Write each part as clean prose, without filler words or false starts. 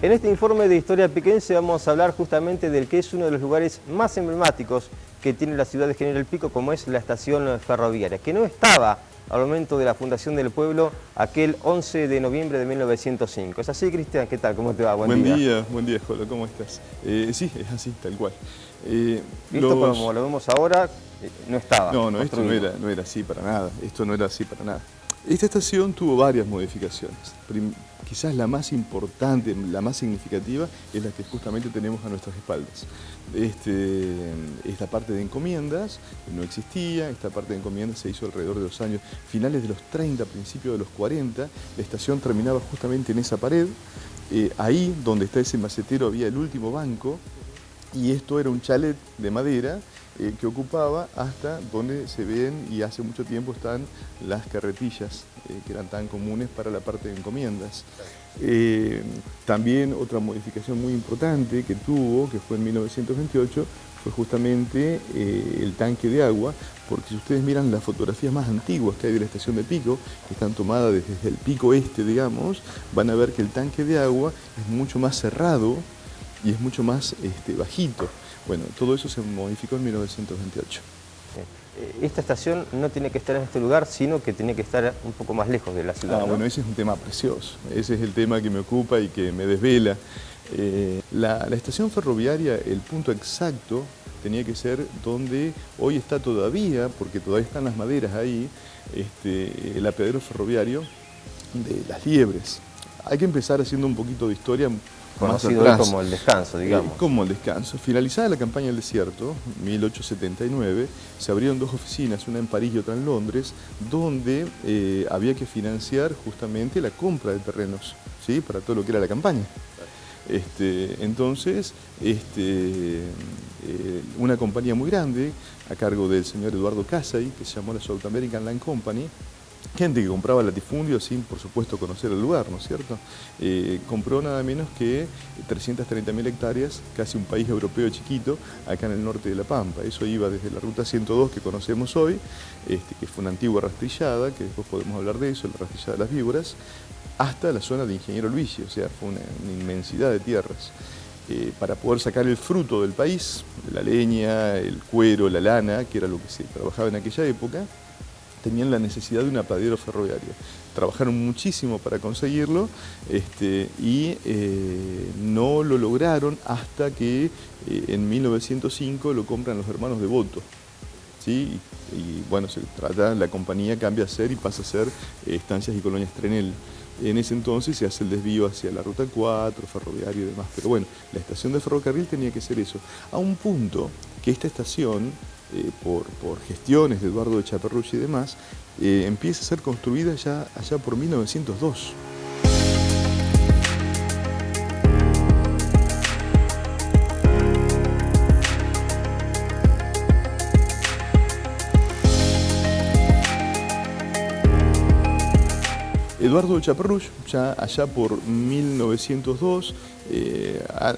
En este informe de Historia Piquense vamos a hablar justamente del que es uno de los lugares más emblemáticos que tiene la ciudad de General Pico, como es la estación ferroviaria, que no estaba al momento de la fundación del pueblo aquel 11 de noviembre de 1905. ¿Es así, Cristian? ¿Qué tal? ¿Cómo te va? Buen día, Jolo, ¿cómo estás? Sí, es así, tal cual. Visto como lo vemos ahora, no estaba. No, esto no era así para nada, esto no era así para nada. Esta estación tuvo varias modificaciones. Quizás la más importante, la más significativa, es la que justamente tenemos a nuestras espaldas. Esta parte de encomiendas no existía, esta parte de encomiendas se hizo alrededor de los años finales de los 30, principios de los 40. La estación terminaba justamente en esa pared. Ahí donde está ese macetero había el último banco, y esto era un chalet de madera que ocupaba hasta donde se ven y hace mucho tiempo están las carretillas que eran tan comunes para la parte de encomiendas. También otra modificación muy importante que tuvo, que fue en 1928, fue justamente el tanque de agua, porque si ustedes miran las fotografías más antiguas que hay de la estación de Pico, que están tomadas desde el pico este, digamos, van a ver que el tanque de agua es mucho más cerrado y es mucho más bajito. Bueno, todo eso se modificó en 1928. Esta estación no tiene que estar en este lugar, sino que tiene que estar un poco más lejos de la ciudad, ¿no? Bueno, ese es un tema precioso. Ese es el tema que me ocupa y que me desvela. La estación ferroviaria, el punto exacto, tenía que ser donde hoy está todavía, porque todavía están las maderas ahí, el apeadero ferroviario de Las Liebres. Hay que empezar haciendo un poquito de historia. Conocido hoy como El Descanso, digamos. Como El Descanso. Finalizada la campaña del desierto, 1879, se abrieron dos oficinas, una en París y otra en Londres, donde había que financiar justamente la compra de terrenos, ¿sí? Para todo lo que era la campaña. Entonces, una compañía muy grande, a cargo del señor Eduardo Casey, que se llamó la South American Land Company, gente que compraba latifundios sin, por supuesto, conocer el lugar, ¿no es cierto? Compró nada menos que 330.000 hectáreas, casi un país europeo chiquito, acá en el norte de La Pampa. Eso iba desde la ruta 102 que conocemos hoy, que fue una antigua rastrillada, que después podemos hablar de eso, la rastrillada de las víboras, hasta la zona de Ingeniero Luigi, o sea, fue una inmensidad de tierras. Para poder sacar el fruto del país, la leña, el cuero, la lana, que era lo que se trabajaba en aquella época, tenían la necesidad de un apeadero ferroviario. Trabajaron muchísimo para conseguirlo y no lo lograron hasta que en 1905 lo compran los hermanos Devoto. ¿Sí? Y bueno, la compañía cambia a ser y pasa a ser Estancias y Colonias Trenel. En ese entonces se hace el desvío hacia la Ruta 4, ferroviario y demás. Pero bueno, la estación de ferrocarril tenía que ser eso. A un punto que esta estación, por gestiones de Eduardo de Chaperruch y demás, empieza a ser construida ya allá por 1902. Eduardo de Chaperruch, ya allá por 1902,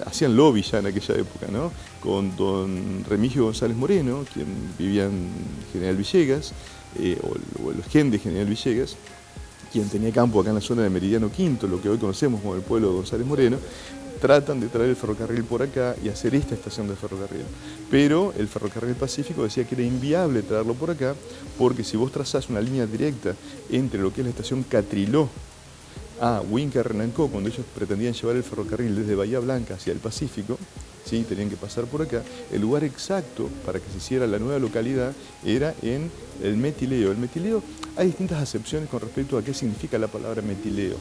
hacían lobby ya en aquella época, ¿no? Con don Remigio González Moreno, quien vivía en General Villegas, o el gen de General Villegas, quien tenía campo acá en la zona de Meridiano Quinto, lo que hoy conocemos como el pueblo de González Moreno. Tratan de traer el ferrocarril por acá y hacer esta estación de ferrocarril. Pero el ferrocarril Pacífico decía que era inviable traerlo por acá, porque si vos trazás una línea directa entre lo que es la estación Catriló a Huinca-Renancó, cuando ellos pretendían llevar el ferrocarril desde Bahía Blanca hacia el Pacífico, ¿sí? Tenían que pasar por acá, el lugar exacto para que se hiciera la nueva localidad era en el Metileo. El Metileo, hay distintas acepciones con respecto a qué significa la palabra Metileo.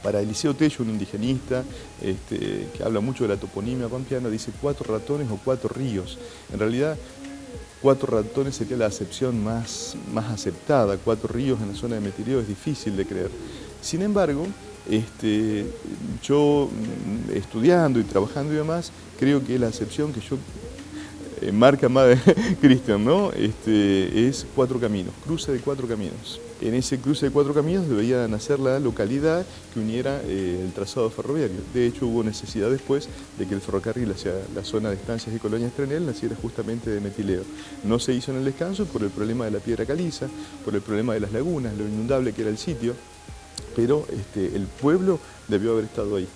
Para Eliseo Tello, un indigenista que habla mucho de la toponimia pampeana, dice 4 ratones o 4 ríos. En realidad, 4 ratones sería la acepción más aceptada. 4 ríos en la zona de Metileo es difícil de creer. Sin embargo, yo estudiando y trabajando y demás, creo que la acepción que yo marca más de Cristian, ¿no? Es 4 caminos, cruce de 4 caminos. En ese cruce de 4 caminos debería nacer la localidad que uniera el trazado ferroviario. De hecho, hubo necesidad después de que el ferrocarril hacia la zona de Estancias y Colonias Trenel naciera justamente de Metileo. No se hizo en El Descanso por el problema de la piedra caliza, por el problema de las lagunas, lo inundable que era el sitio, pero el pueblo debió haber estado ahí.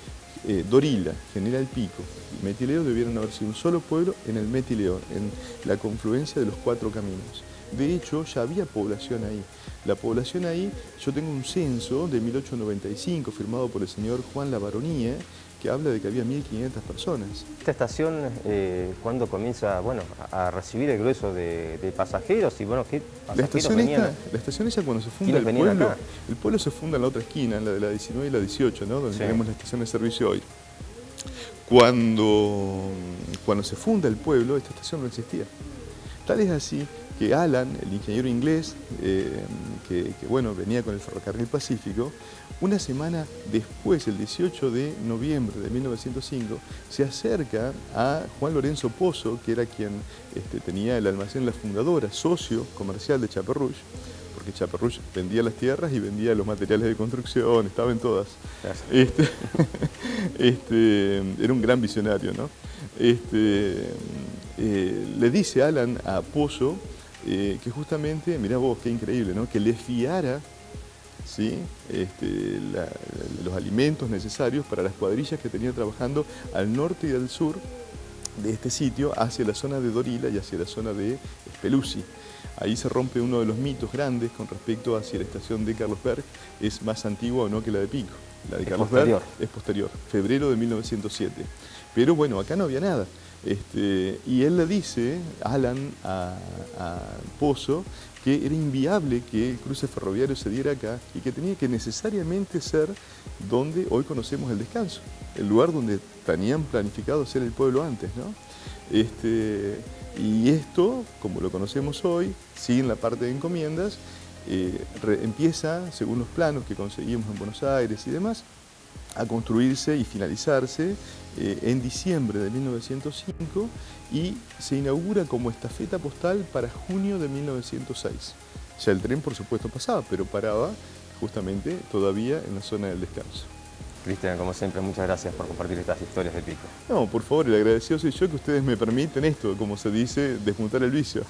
Dorila, General Pico y Metileo debieron haber sido un solo pueblo en el Metileo, en la confluencia de los 4 caminos. De hecho, ya había población ahí. La población ahí, yo tengo un censo de 1895 firmado por el señor Juan Lavaronía, que habla de que había 1.500 personas. Esta estación, ¿cuándo comienza a recibir el grueso de pasajeros? Y bueno, ¿qué pasajeros venían? La estación esa cuando se funda el pueblo se funda en la otra esquina, en la de la 19 y la 18, ¿no? Donde tenemos la estación de servicio hoy. Cuando se funda el pueblo, esta estación no existía. Tal es así que Alan, el ingeniero inglés, que bueno, venía con el ferrocarril Pacífico, una semana después, el 18 de noviembre de 1905, se acerca a Juan Lorenzo Pozo, que era quien tenía el almacén La Fundadora, socio comercial de Chaperruch, porque Chaperruch vendía las tierras y vendía los materiales de construcción, estaba en todas. Era un gran visionario, ¿no? Le dice Alan a Pozo que justamente, mirá vos, qué increíble, ¿no? Que le fiara, ¿sí? Los alimentos necesarios para las cuadrillas que tenía trabajando al norte y al sur de este sitio, hacia la zona de Dorila y hacia la zona de Speluzzi. Ahí se rompe uno de los mitos grandes con respecto a si la estación de Carlsberg es más antigua o no que la de Pico. La de Carlsberg es posterior, febrero de 1907. Pero bueno, acá no había nada. Y él le dice, Alan, a Pozo, que era inviable que el cruce ferroviario se diera acá y que tenía que necesariamente ser donde hoy conocemos el Descanso, el lugar donde tenían planificado ser el pueblo antes, ¿no? Y esto, como lo conocemos hoy, sigue en la parte de encomiendas, empieza, según los planos que conseguimos en Buenos Aires y demás, a construirse y finalizarse en diciembre de 1905 y se inaugura como estafeta postal para junio de 1906. Ya el tren, por supuesto, pasaba, pero paraba justamente todavía en la zona del Descanso. Cristian, como siempre, muchas gracias por compartir estas historias de Pico. No, por favor, el agradecido soy yo que ustedes me permiten esto, como se dice, desmontar el vicio.